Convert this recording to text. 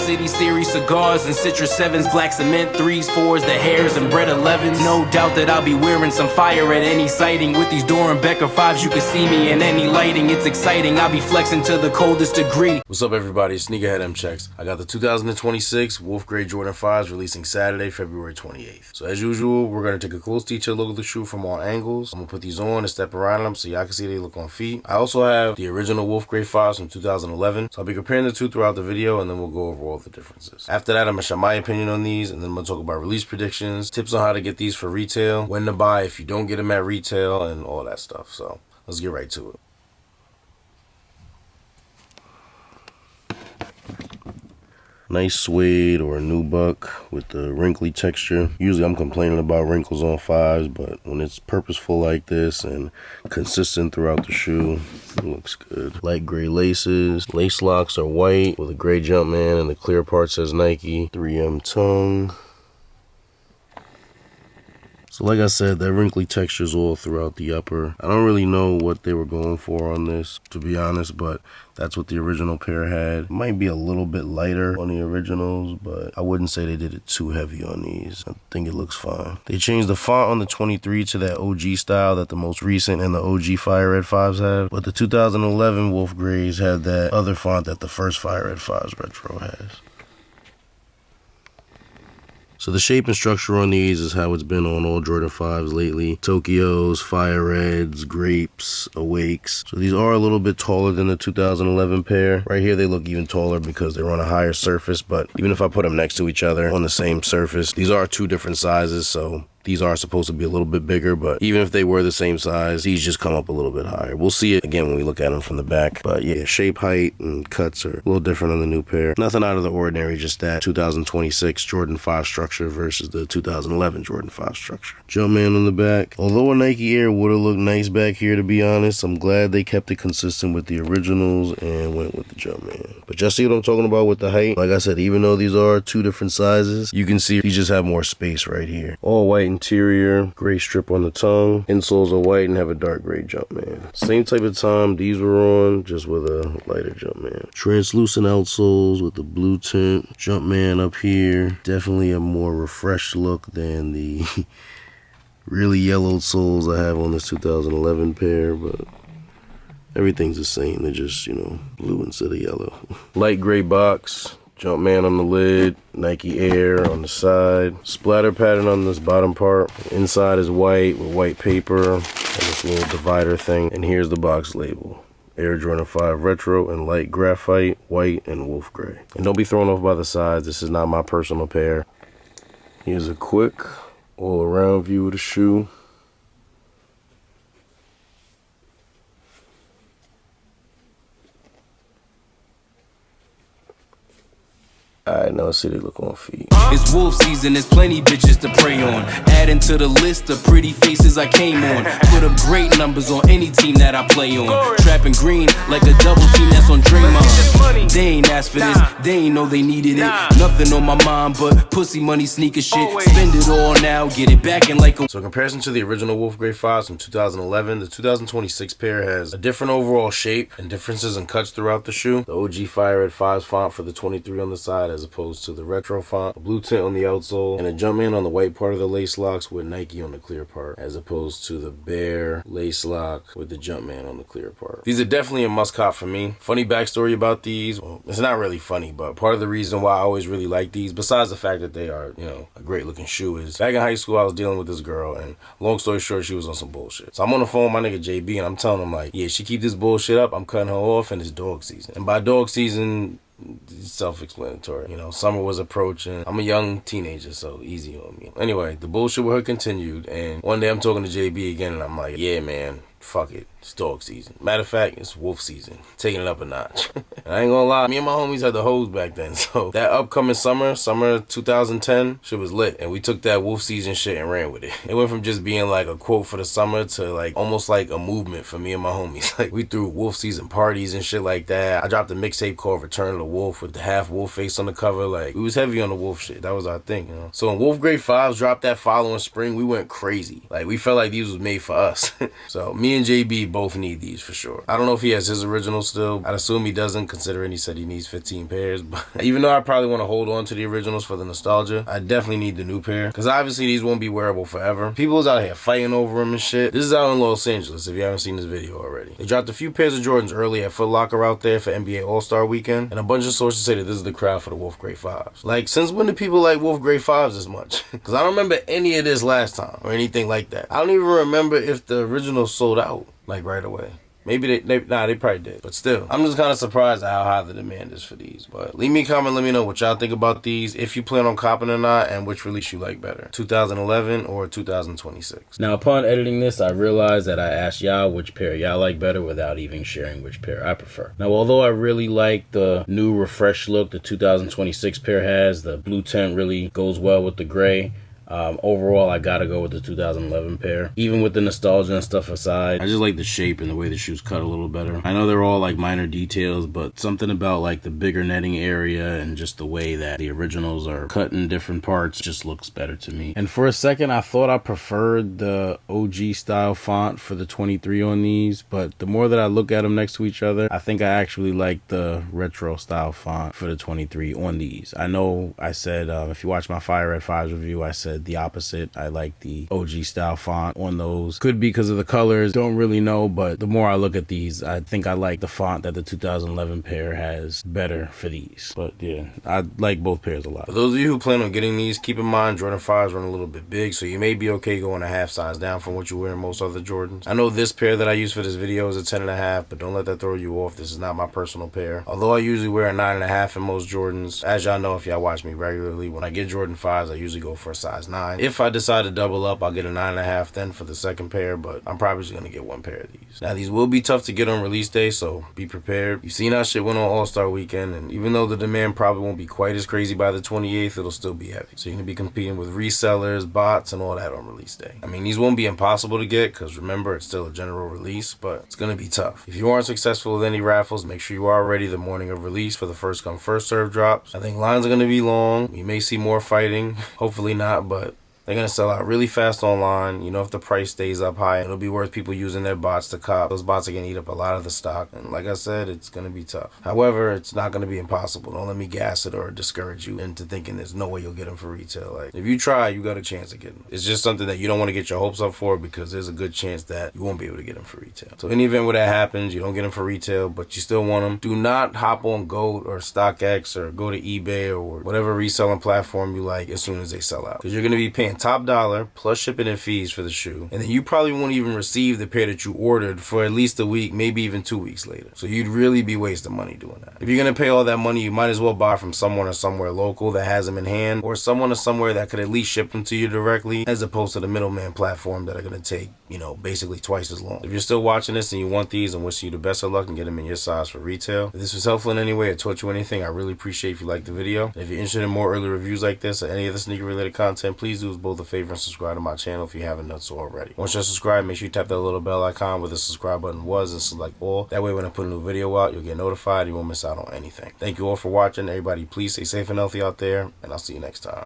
City series cigars and Citrus 7s, black cement 3s, 4s, the hairs and bread 11s. No doubt that I'll be wearing some fire at any sighting. With these Doran Becker 5s, you can see me in any lighting. It's exciting, I'll be flexing to the coldest degree. What's up, everybody? It's Sneakerhead M Checks. I got the 2026 Wolf Grey Jordan 5s releasing Saturday, February 28th. So as usual, we're going to take a close detailed look at the shoe from all angles. I'm going to put these on and step around them so y'all can see they look on feet. I also have the original Wolf Grey 5s from 2011. So I'll be comparing the two throughout the video, and then we'll go over all the differences. After that, I'm going to share my opinion on these, and then I'm going to talk about release predictions, tips on how to get these for retail, when to buy if you don't get them at retail, and all that stuff. So let's get right to it. Nice suede or a nubuck with the wrinkly texture. Usually I'm complaining about wrinkles on 5s, but when it's purposeful like this and consistent throughout the shoe, it looks good. Light gray laces. Lace locks are white with a gray Jumpman, and the clear part says Nike. 3M tongue. So like I said, that wrinkly texture is all throughout the upper. I don't really know what they were going for on this, to be honest, but that's what the original pair had. It might be a little bit lighter on the originals, but I wouldn't say they did it too heavy on these. I think it looks fine. They changed the font on the 23 to that OG style that the most recent and the OG Fire Red 5s have, but the 2011 Wolf Greys had that other font that the first Fire Red 5s Retro has. So the shape and structure on these is how it's been on all Jordan 5s lately. Tokyos, Fire Reds, Grapes, Awakes. So these are a little bit taller than the 2011 pair. Right here they look even taller because they're on a higher surface, but even if I put them next to each other on the same surface, these are two different sizes, so these are supposed to be a little bit bigger, but even if they were the same size, these just come up a little bit higher. We'll see it again when we look at them from the back. But yeah, shape, height, and cuts are a little different on the new pair. Nothing out of the ordinary, just that 2026 Jordan 5 structure versus the 2011 Jordan 5 structure. Jumpman on the back. Although a Nike Air would have looked nice back here, to be honest, I'm glad they kept it consistent with the originals and went with the Jumpman. But just see what I'm talking about with the height. Like I said, even though these are two different sizes, you can see these just have more space right here. All white interior, gray strip on the tongue. Insoles are white and have a dark gray Jumpman. Same type of time these were on, just with a lighter Jumpman. Translucent outsoles with the blue tint. Jumpman up here. Definitely a more refreshed look than the really yellowed soles I have on this 2011 pair, but everything's the same. They're just, you know, blue instead of yellow. Light gray box. Jumpman on the lid, Nike Air on the side, splatter pattern on this bottom part. Inside is white with white paper and this little divider thing. And here's the box label. Air Jordan 5 Retro in light graphite, white, and wolf gray. And don't be thrown off by the sides. This is not my personal pair. Here's a quick all-around view of the shoe. Alright, now let's see they look on feet. It's wolf season, there's plenty bitches to prey on. Adding to the list of pretty faces I came on. Put up great numbers on any team that I play on. Trapping green like a double team that's on Draymond. They ain't asked for this, they ain't know they needed it. Nothing on my mind but pussy money, sneaker shit. Spend it all now, get it back in like a... So in comparison to the original Wolf Grey 5s from 2011, the 2026 pair has a different overall shape and differences in cuts throughout the shoe. The OG Fire Red 5s font for the 23 on the side as opposed to the retro font, a blue tint on the outsole, and a Jumpman on the white part of the lace locks with Nike on the clear part, as opposed to the bare lace lock with the Jumpman on the clear part. These are definitely a must cop for me. Funny backstory about these, well, it's not really funny, but part of the reason why I always really like these, besides the fact that they are, you know, a great looking shoe, is back in high school I was dealing with this girl, and long story short, she was on some bullshit. So I'm on the phone with my nigga JB, and I'm telling him like, yeah, she keep this bullshit up, I'm cutting her off, and it's dog season. And by dog season, self-explanatory. You know, summer was approaching. I'm a young teenager, so easy on me. Anyway, the bullshit with her continued, and one day I'm talking to JB again, and I'm like, yeah, man, fuck it. It's dog season. Matter of fact, it's wolf season. Taking it up a notch. And I ain't gonna lie, me and my homies had the hose back then. So that upcoming summer 2010, shit was lit. And we took that wolf season shit and ran with it. It went from just being like a quote for the summer to like almost like a movement for me and my homies. Like we threw wolf season parties and shit like that. I dropped a mixtape called Return of the Wolf with the half wolf face on the cover. Like we was heavy on the wolf shit. That was our thing, you know. So when Wolf Grey 5s dropped that following spring, we went crazy. Like we felt like these was made for us. So me and JB both need these for sure. I don't know if he has his original still. I'd assume he doesn't, considering he said he needs 15 pairs. But even though I probably want to hold on to the originals for the nostalgia, I definitely need the new pair, because obviously these won't be wearable forever. People's out here fighting over them and shit. This is out in Los Angeles, if you haven't seen this video already. They dropped a few pairs of Jordans early at Foot Locker out there for NBA All-Star Weekend, and a bunch of sources say that this is the crowd for the Wolf Grey 5s. Like, since when do people like Wolf Grey 5s as much? Because I don't remember any of this last time, or anything like that. I don't even remember if the originals sold out, like, right away. Maybe they probably did. But still, I'm just kind of surprised at how high the demand is for these. But leave me a comment, let me know what y'all think about these, if you plan on copping or not, and which release you like better, 2011 or 2026. Now, upon editing this, I realized that I asked y'all which pair y'all like better without even sharing which pair I prefer. Now, although I really like the new refreshed look the 2026 pair has, the blue tint really goes well with the gray. Overall, I gotta go with the 2011 pair. Even with the nostalgia and stuff aside, I just like the shape and the way the shoes cut a little better. I know they're all like minor details, but something about like the bigger netting area and just the way that the originals are cut in different parts just looks better to me. And for a second, I thought I preferred the OG style font for the 23 on these, but the more that I look at them next to each other, I think I actually like the retro style font for the 23 on these. I know I said, if you watch my Fire Red 5s review, I said the opposite. I like the OG style font on those. Could be because of the colors, don't really know, but the more I look at these, I think I like the font that the 2011 pair has better for these. But yeah, I like both pairs a lot. For those of you who plan on getting these, keep in mind Jordan 5s run a little bit big, so you may be okay going a half size down from what you wear in most other Jordans. I know this pair that I use for this video is a 10.5, but don't let that throw you off. This is not my personal pair. Although I usually wear a 9.5 in most Jordans, as y'all know if y'all watch me regularly, when I get Jordan 5s, I usually go for a size 9. If I decide to double up, I'll get a 9.5 then for the second pair, but I'm probably just gonna get one pair of these. Now, these will be tough to get on release day, so be prepared. You've seen how shit went on All-Star Weekend, and even though the demand probably won't be quite as crazy by the 28th, it'll still be heavy. So you're gonna be competing with resellers, bots, and all that on release day. I mean, these won't be impossible to get, because remember, it's still a general release, but it's gonna be tough. If you aren't successful with any raffles, make sure you are ready the morning of release for the first come, first serve drops. I think lines are gonna be long. We may see more fighting. Hopefully not, but they're going to sell out really fast online. You know, if the price stays up high, it'll be worth people using their bots to cop. Those bots are going to eat up a lot of the stock. And like I said, it's going to be tough. However, it's not going to be impossible. Don't let me gas it or discourage you into thinking there's no way you'll get them for retail. Like, if you try, you got a chance of getting them. It's just something that you don't want to get your hopes up for, because there's a good chance that you won't be able to get them for retail. So in the event where that happens, you don't get them for retail, but you still want them, do not hop on GOAT or StockX or go to eBay or whatever reselling platform you like as soon as they sell out. Because you're going to be paying top dollar plus shipping and fees for the shoe, and then you probably won't even receive the pair that you ordered for at least a week, maybe even 2 weeks later. So you'd really be wasting money doing that. If you're gonna pay all that money, you might as well buy from someone or somewhere local that has them in hand, or someone or somewhere that could at least ship them to you directly, as opposed to the middleman platform that are gonna take, you know, basically twice as long. If you're still watching this and you want these, and wish you the best of luck and get them in your size for retail. If this was helpful in any way or taught you anything, I really appreciate if you liked the video. And if you're interested in more early reviews like this or any other sneaker related content, please do us both a favor and subscribe to my channel if you haven't done so already. Once you're subscribed, make sure you tap that little bell icon where the subscribe button was and select all. That way when I put a new video out, you'll get notified. You won't miss out on anything. Thank you all for watching. Everybody, please stay safe and healthy out there, and I'll see you next time.